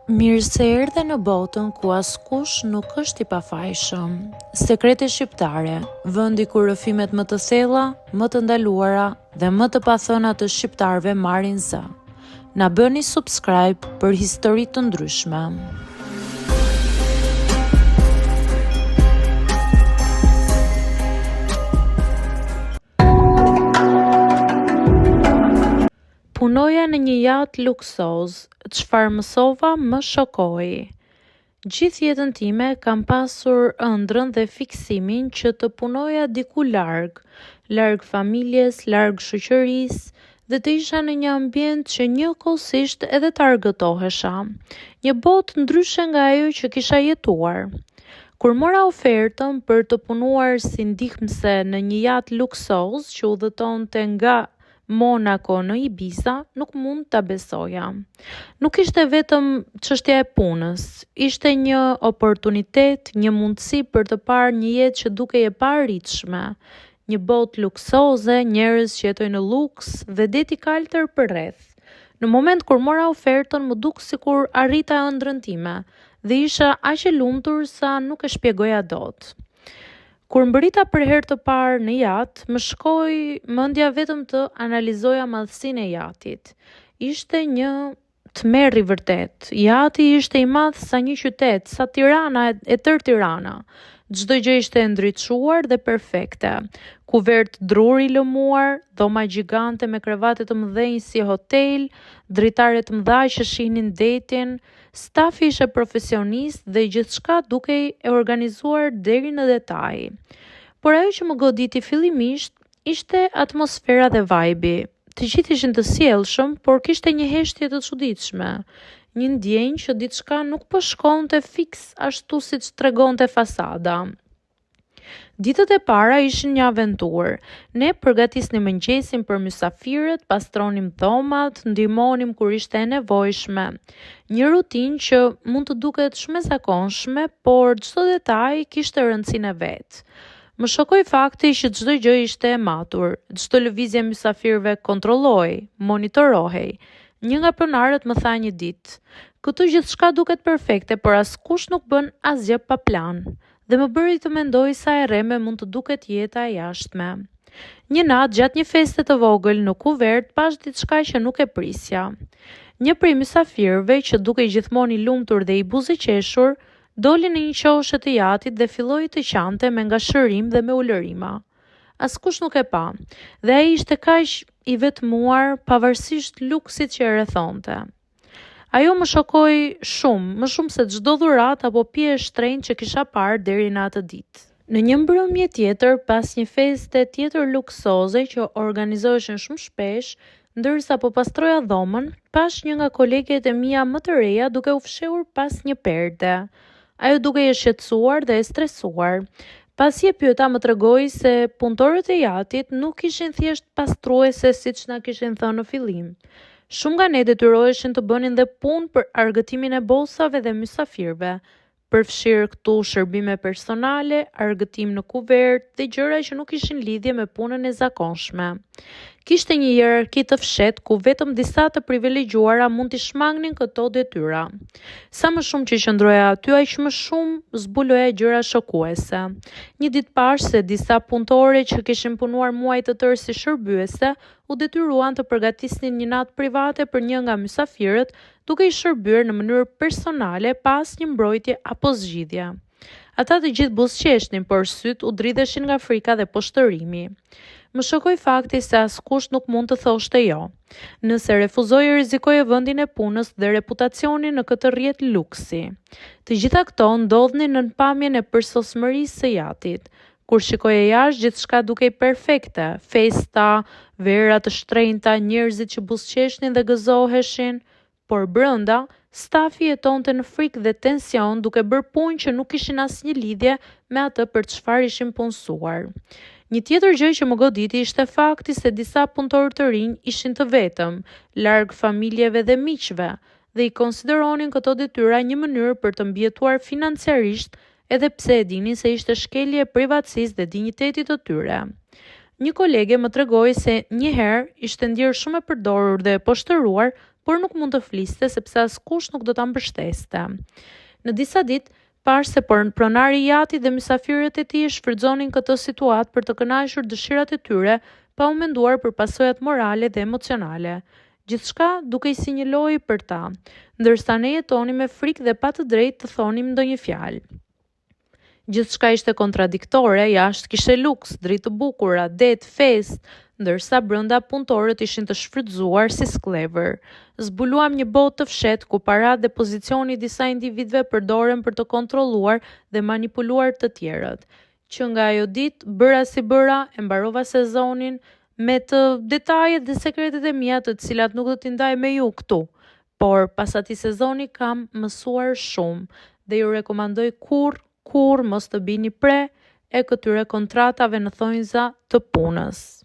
Mirë se erdhe në botën ku askush nuk është i pafajshëm. Sekrete shqiptare, vendi ku rrëfimet më të thella, më të ndaluara dhe më të pathëna të shqiptarëve marrin zë. Na bëni subscribe për histori të ndryshme. Punoja në një yacht luksoz, çfarë mësova më shokoi. Gjithë jetën time kam pasur ëndrrën dhe fiksimin që të punoja diku larg familjes, larg shoqërisë dhe të isha në një ambient që njëkohësisht edhe të argëtohesha. Një botë ndryshe nga ajo që kisha jetuar. Kur mora ofertën për të punuar si ndihmëse në një yacht luksoz që udhëtonte nga Monaco në Ibiza, nuk mund ta besoja. Nuk ishte vetëm çështja e punës, ishte një oportunitet, një mundësi për të parë një jetë që dukej e paarritshme, një botë luksoze, njerëz që jetojnë në luks dhe det i kaltër përreth. Në moment kur mora ofertën, më duk sikur arrita ëndrrën time dhe isha aq e lumtur sa nuk e shpjegoja dot. Kur mbërrita për herë të parë në yacht, më shkoi mendja vetëm të analizoja madhësinë e yachtit. Ishte një tmerr i vërtet. Yachti ishte i madh sa një qytet, sa Tirana e tërë Tirana. Çdo gjë ishte ndriçuar dhe perfekte. Kuvert druri lëmuar, dhoma gjigante me krevate të mëdhenj si hotel, dritare të mëdha që shihnin detin, stafi ishte profesionist dhe gjithçka dukej e organizuar deri në detaj. Por ajo që më goditi fillimisht ishte atmosfera dhe vibe-i. Të gjithë ishin të sjellshëm, por kishte një heshtje të çuditshme. Një ndjenjë që diçka nuk po shkonte fiks ashtu siç tregonte fasada. Ditët e para ishin një aventurë. Ne përgatisnim mëngjesin për mysafirët, pastronim dhomat, ndihmonim kur ishte e nevojshme. Një rutinë që mund të duket shumë e zakonshme, por çdo detaj kishte rëndësinë e vet. Më shokoi fakti që çdo gjë ishte e matur, çdo lëvizje mysafirëve kontrollohej, monitorohej. Një nga pronarët më tha një ditë: "Këtu gjithçka duket perfekte, por askush nuk bën asgjë pa plan." Dhe më bëri të mendoj sa e rreme mund të duket jeta e jashtme. Një natë gjatë një feste të vogël në kuvert pash diçka që nuk e prisja. Një prej mysafirëve që dukej gjithmonë i lumtur dhe i buzëqeshur, doli në një qoshe të yachtit dhe filloi të qante me ngashërim dhe me ulërima. Askush nuk e pa, dhe ai ishte kaq i vetmuar pavarësisht luksit që e rrethonte. Ajo më shokoi shumë, më shumë se çdo dhuratë apo pije e shtrenjtë që kisha parë deri në atë ditë. Në një mbrëmje tjetër, pas një feste tjetër luksoze që organizoheshin shumë shpesh, ndërsa po pastroja dhomën, pash një nga koleget e mia më të reja duke u fshehur pas një perde. Ajo dukej e shqetësuar dhe e stresuar. Pasi e pyeta më tregoi se punëtorët e yachtit nuk ishin thjesht pastruese siç na kishin thënë në fillim. Shumë nga ne detyroheshin të bënin dhe punë për argëtimin e bosave dhe mysafirëve, përfshirë këtu shërbime personale, argëtim në kuvert dhe gjëra që nuk ishin lidhje me punën e zakonshme. Kishte një hierarki të fshehtë ku vetëm disa të privilegjuara mund t'i shmangnin këto detyra. Sa më shumë që qëndroja aty, aq më shumë zbuloja gjëra shokuese. Një ditë pash se disa punëtore që kishin punuar muaj të tërë si shërbyese u detyruan të përgatisnin një natë private për një nga mysafirët, duke i shërbyer në mënyrë personale pas një mbrojtje apo zgjidhje. Ata të gjithë buzëqeshnin, por syt u dridheshin nga frika dhe poshtërimi. Më shokoi fakti se askush nuk mund të thoshte jo. Nëse refuzoi rrezikoje vendin e punës dhe reputacionin në këtë rrjet luksi. Të gjitha këto ndodhnin në pamjen e përsosmërisë së yachtit. Kur shikoje jashtë, gjithçka dukej perfekte, festa, vera të shtrenjta, njerëzit që buzëqeshnin dhe gëzoheshin, por brenda, stafi jetonte në frikë dhe tension duke bërë punë që nuk kishin asnjë lidhje me atë për çfarë ishin punësuar. Një tjetër gjë që më goditi ishte fakti se disa punëtorë të rinj ishin të vetëm, larg familjeve dhe miqve, dhe i konsideronin këto detyra një mënyrë për të mbijetuar financiarisht, edhe pse e dinin se ishte shkelje e privatësisë dhe dinjitetit të tyre. Një kolege më tregoi se një herë ishte ndjerë shumë e përdorur dhe e poshtëruar, por nuk mund të fliste sepse askush nuk do ta mbështeste. Në disa ditë, parë se pronari i jatit dhe mysafirët e tij shfrytëzonin këtë situatë për të kënaqur dëshirat e tyre, pa u menduar për pasojat morale dhe emocionale. Gjithçka duke i si një lojë për ta, ndërsa ne jetonim me frikë dhe pa të drejtë të thonim ndonjë fjalë. Gjithçka ishte kontradiktore, jashtë kishte luks, dritë të bukura, det, fest, ndërsa brenda punëtorët ishin të shfrytzuar si sklever. Zbuluam një botë të fshehtë ku paratë dhe pozicioni i disa individëve përdoren për të kontrolluar dhe manipuluar të tjerët. Që nga ajo ditë, bëra si bëra, e mbarova sezonin me të detajet dhe sekretet e mia të cilat nuk do t'i ndaj me ju këtu. Por pas atij sezoni kam mësuar shumë dhe ju rekomandoj kur mos të bini pre e këtyre kontratave në thonjza të punës.